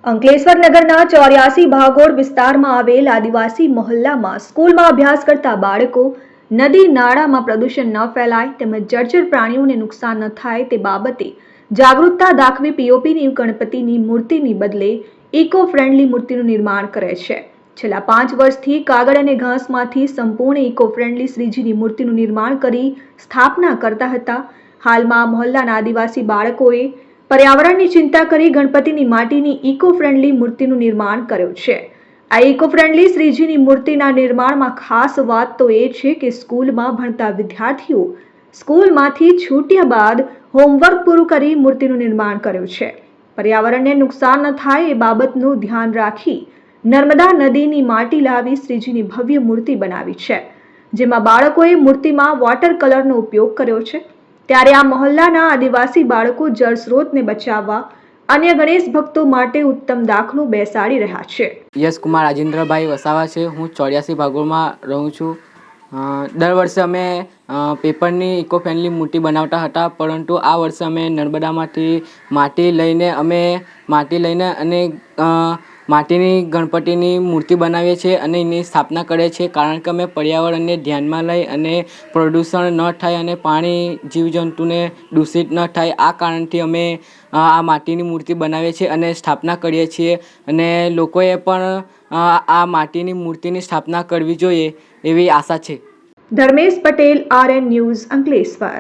અંકલેશ્વર નગરના 84 ભાગોળ વિસ્તારમાં આવેલ આદિવાસી મહોલ્લામાં સ્કૂલમાં અભ્યાસ કરતા બાળકો નદી નાળામાં પ્રદૂષણ ન ફેલાય તેમજ જળચર પ્રાણીઓને નુકસાન ન થાય તે બાબતે જાગૃતતા દાખવી પીઓપીની ગણપતિની મૂર્તિની બદલે ઇકો ફ્રેન્ડલી મૂર્તિનું નિર્માણ કરે છે। છેલ્લા 5 વર્ષથી કાગળ અને ઘાસમાંથી સંપૂર્ણ ઇકો ફ્રેન્ડલી શ્રીજીની મૂર્તિનું નિર્માણ કરી સ્થાપના કરતા હતા। હાલમાં મહોલ્લાના આદિવાસી બાળકોએ पर्यावरणની ચિંતા કરી ગણપતિની માટીની ઇકો ફ્રેન્ડલી મૂર્તિનું નિર્માણ કર્યું છે। આ ઇકો ફ્રેન્ડલી શ્રીજીની મૂર્તિના નિર્માણમાં ખાસ વાત તો એ છે કે સ્કૂલમાં ભણતા વિદ્યાર્થીઓ સ્કૂલમાંથી છૂટ્યા બાદ હોમવર્ક પૂરું કરી મૂર્તિનું નિર્માણ કર્યું છે। પર્યાવરણને નુકસાન ન થાય એ બાબતનું ધ્યાન રાખી નર્મદા નદીની માટી લાવી શ્રીજીની ભવ્ય મૂર્તિ બનાવી છે, જેમાં બાળકોએ મૂર્તિમાં વોટર કલરનો ઉપયોગ કર્યો છે। ત્યારે આ મહોલ્લાના આદિવાસી બાળકો જળ સ્ત્રોતને બચાવવા અન્ય ગણેશ ભક્તો માટે ઉત્તમ દાખલો બેસાડી રહ્યા છે। યશ કુમાર રાજેન્દ્રભાઈ વસાવા છે। હું 84 ભાગોળમાં રહું છું। દર વર્ષે અમે પેપરની ઇકો ફ્રેન્ડલી મૂર્તિ બનાવતા હતા, પરંતુ આ વર્ષે અમે નર્મદામાંથી માટી લઈને અને માટીની ગણપતિની મૂર્તિ બનાવીએ છીએ અને એની સ્થાપના કરીએ છીએ, કારણ કે અમે પર્યાવરણને ધ્યાનમાં લઈ અને પ્રદૂષણ ન થાય અને પાણી જીવજંતુને દૂષિત ન થાય આ કારણથી અમે આ માટીની મૂર્તિ બનાવીએ છીએ અને સ્થાપના કરીએ છીએ। અને લોકોએ પણ આ માટીની મૂર્તિની સ્થાપના કરવી જોઈએ એવી આશા છે। Dharmesh Patel, RN news, Ankleshwar.